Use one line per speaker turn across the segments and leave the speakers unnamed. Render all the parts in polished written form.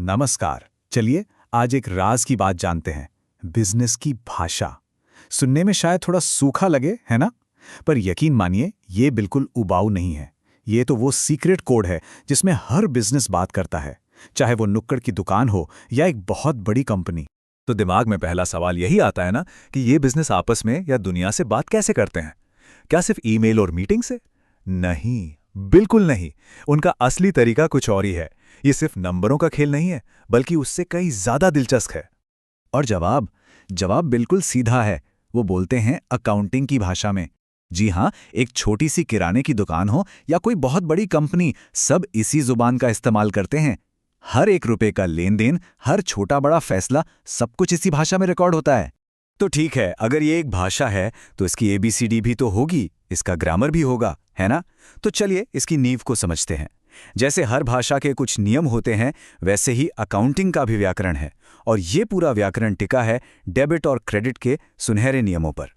नमस्कार। चलिए आज एक राज की बात जानते हैं। बिजनेस की भाषा। सुनने में शायद थोड़ा सूखा लगे, है ना? पर यकीन मानिए ये बिल्कुल उबाऊ नहीं है। ये तो वो सीक्रेट कोड है जिसमें हर बिजनेस बात करता है, चाहे वो नुक्कड़ की दुकान हो या एक बहुत बड़ी कंपनी।
तो दिमाग में पहला सवाल यही आता है ना कि ये बिजनेस आपस में या दुनिया से बात कैसे करते हैं? क्या सिर्फ ईमेल और मीटिंग से? नहीं, बिल्कुल नहीं। उनका असली तरीका कुछ और ही है। ये सिर्फ नंबरों का खेल नहीं है, बल्कि उससे कई ज्यादा दिलचस्प है।
और जवाब जवाब बिल्कुल सीधा है। वो बोलते हैं अकाउंटिंग की भाषा में। जी हाँ, एक छोटी सी किराने की दुकान हो या कोई बहुत बड़ी कंपनी, सब इसी जुबान का इस्तेमाल करते हैं। हर एक रुपए का लेन देन, हर छोटा बड़ा फैसला, सब कुछ इसी भाषा में रिकॉर्ड होता है।
तो ठीक है, अगर ये एक भाषा है तो इसकी एबीसीडी भी तो होगी, इसका ग्रामर भी होगा, है ना? तो चलिए इसकी नींव को समझते हैं। जैसे हर भाषा के कुछ नियम होते हैं, वैसे ही अकाउंटिंग का भी व्याकरण है। और ये पूरा व्याकरण टिका है डेबिट और क्रेडिट के सुनहरे नियमों पर।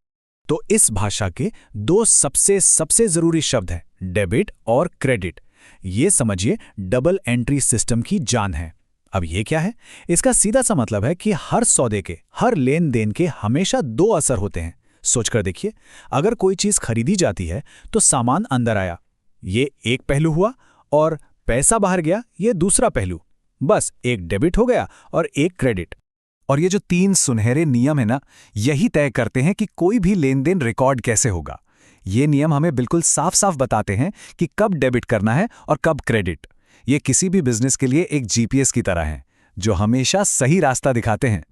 तो इस भाषा के दो सबसे सबसे जरूरी शब्द हैं, डेबिट और क्रेडिट। ये समझिए डबल एंट्री सिस्टम की जान है। अब ये क्या है? इसका सीधा सा मतलब है कि हर सौदे के, हर लेन देन के हमेशा दो असर होते हैं। सोचकर देखिए, अगर कोई चीज खरीदी जाती है तो सामान अंदर आया, ये एक पहलू हुआ, और पैसा बाहर गया, ये दूसरा पहलू। बस एक डेबिट हो गया और एक क्रेडिट।
और ये जो तीन सुनहरे नियम है ना, यही तय करते हैं कि कोई भी लेन देन रिकॉर्ड कैसे होगा। ये नियम हमें बिल्कुल साफ साफ बताते हैं कि कब डेबिट करना है और कब क्रेडिट। ये किसी भी बिजनेस के लिए एक जीपीएस की तरह है, जो हमेशा सही रास्ता दिखाते हैं।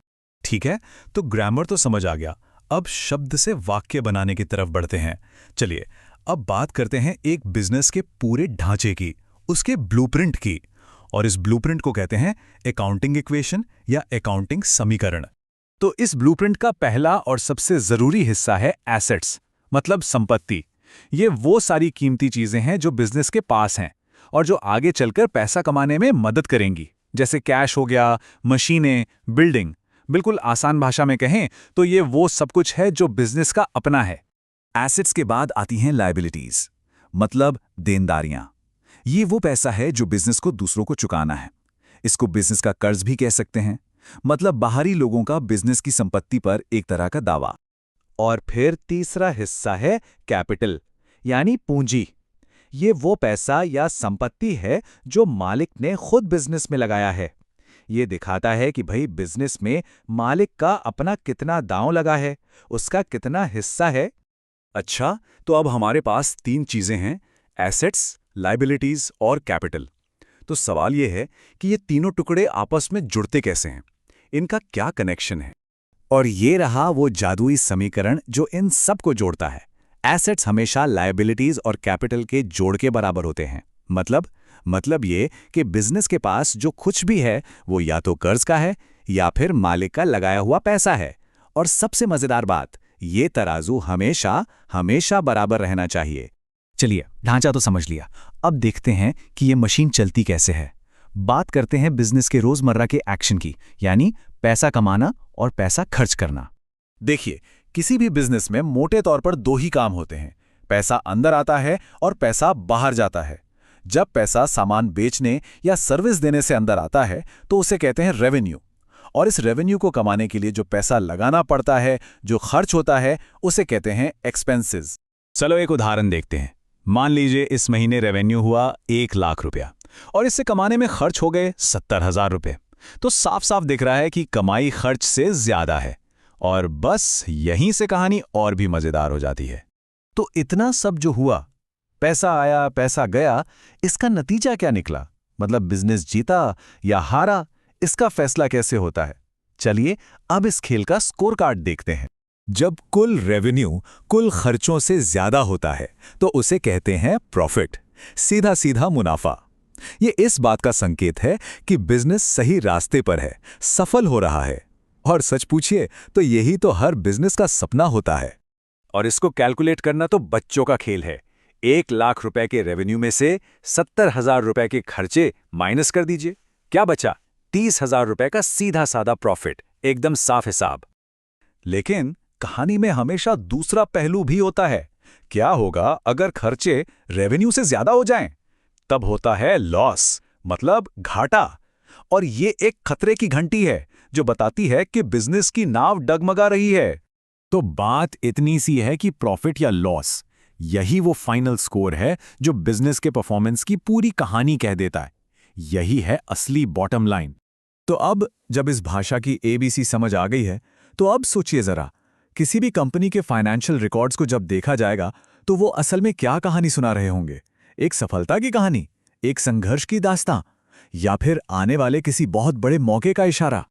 ठीक है, तो ग्रामर तो समझ आ गया। अब शब्द से वाक्य बनाने की तरफ बढ़ते हैं। चलिए अब बात करते हैं एक बिजनेस के पूरे ढांचे की, उसके ब्लूप्रिंट की। और इस ब्लूप्रिंट को कहते हैं अकाउंटिंग इक्वेशन या अकाउंटिंग समीकरण। तो इस ब्लूप्रिंट का पहला और सबसे जरूरी हिस्सा है एसेट्स, मतलब संपत्ति। ये वो सारी कीमती चीजें हैं जो बिजनेस के पास हैं और जो आगे चलकर पैसा कमाने में मदद करेंगी, जैसे कैश हो गया, मशीनें, बिल्डिंग। बिल्कुल आसान भाषा में कहें तो ये वो सब कुछ है जो बिजनेस का अपना है। एसेट्स के बाद आती हैं लायबिलिटीज, मतलब देनदारियां। ये वो पैसा है जो बिजनेस को दूसरों को चुकाना है। इसको बिजनेस का कर्ज भी कह सकते हैं, मतलब बाहरी लोगों का बिजनेस की संपत्ति पर एक तरह का दावा। और फिर तीसरा हिस्सा है कैपिटल, यानी पूंजी। ये वो पैसा या संपत्ति है जो मालिक ने खुद बिजनेस में लगाया है। ये दिखाता है कि भाई बिजनेस में मालिक का अपना कितना दांव लगा है, उसका कितना हिस्सा है। अच्छा, तो अब हमारे पास तीन चीजें हैं, एसेट्स, लायबिलिटीज और कैपिटल। तो सवाल यह है कि ये तीनों टुकड़े आपस में जुड़ते कैसे हैं? इनका क्या कनेक्शन है? और ये रहा वो जादुई समीकरण जो इन सब को जोड़ता है। एसेट्स हमेशा लायबिलिटीज और कैपिटल के जोड़ के बराबर होते हैं। मतलब ये कि बिजनेस के पास जो कुछ भी है वो या तो कर्ज का है या फिर मालिक का लगाया हुआ पैसा है। और सबसे मजेदार बात, ये तराजू हमेशा हमेशा बराबर रहना चाहिए। चलिए ढांचा तो समझ लिया, अब देखते हैं कि ये मशीन चलती कैसे है। बात करते हैं बिजनेस के रोजमर्रा के एक्शन की, यानी पैसा कमाना और पैसा खर्च करना। देखिए, किसी भी बिजनेस में मोटे तौर पर दो ही काम होते हैं, पैसा अंदर आता है और पैसा बाहर जाता है। जब पैसा सामान बेचने या सर्विस देने से अंदर आता है तो उसे कहते हैं रेवेन्यू। और इस रेवेन्यू को कमाने के लिए जो पैसा लगाना पड़ता है, जो खर्च होता है, उसे कहते हैं एक्सपेंसेस। चलो एक उदाहरण देखते हैं। मान लीजिए इस महीने रेवेन्यू हुआ 1,00,000 रुपया और इससे कमाने में खर्च हो गए 70,000 रुपये। तो साफ साफ दिख रहा है कि कमाई खर्च से ज्यादा है। और बस यहीं से कहानी और भी मजेदार हो जाती है। तो इतना सब जो हुआ, पैसा आया पैसा गया, इसका नतीजा क्या निकला? मतलब बिजनेस जीता या हारा, इसका फैसला कैसे होता है? चलिए अब इस खेल का स्कोर कार्ड देखते हैं। जब कुल रेवेन्यू कुल खर्चों से ज्यादा होता है तो उसे कहते हैं प्रॉफिट, सीधा सीधा मुनाफा। ये इस बात का संकेत है कि बिजनेस सही रास्ते पर है, सफल हो रहा है। और सच पूछिए तो यही तो हर बिजनेस का सपना होता है। और इसको कैलकुलेट करना तो बच्चों का खेल है। 1,00,000 रुपए के रेवेन्यू में से 70,000 रुपए के खर्चे माइनस कर दीजिए, क्या बचा? 30,000 रुपए का सीधा साधा प्रॉफिट, एकदम साफ हिसाब। लेकिन कहानी में हमेशा दूसरा पहलू भी होता है। क्या होगा अगर खर्चे रेवेन्यू से ज्यादा हो जाएं? तब होता है लॉस, मतलब घाटा। और ये एक खतरे की घंटी है जो बताती है कि बिजनेस की नाव डगमगा रही है। तो बात इतनी सी है कि प्रॉफिट या लॉस, यही वो फाइनल स्कोर है जो बिजनेस के परफॉर्मेंस की पूरी कहानी कह देता है। यही है असली बॉटम लाइन। तो अब जब इस भाषा की एबीसी समझ आ गई है, तो अब सोचिए जरा, किसी भी कंपनी के फाइनेंशियल रिकॉर्ड्स को जब देखा जाएगा तो वो असल में क्या कहानी सुना रहे होंगे? एक सफलता की कहानी, एक संघर्ष की दास्तां, या फिर आने वाले किसी बहुत बड़े मौके का इशारा?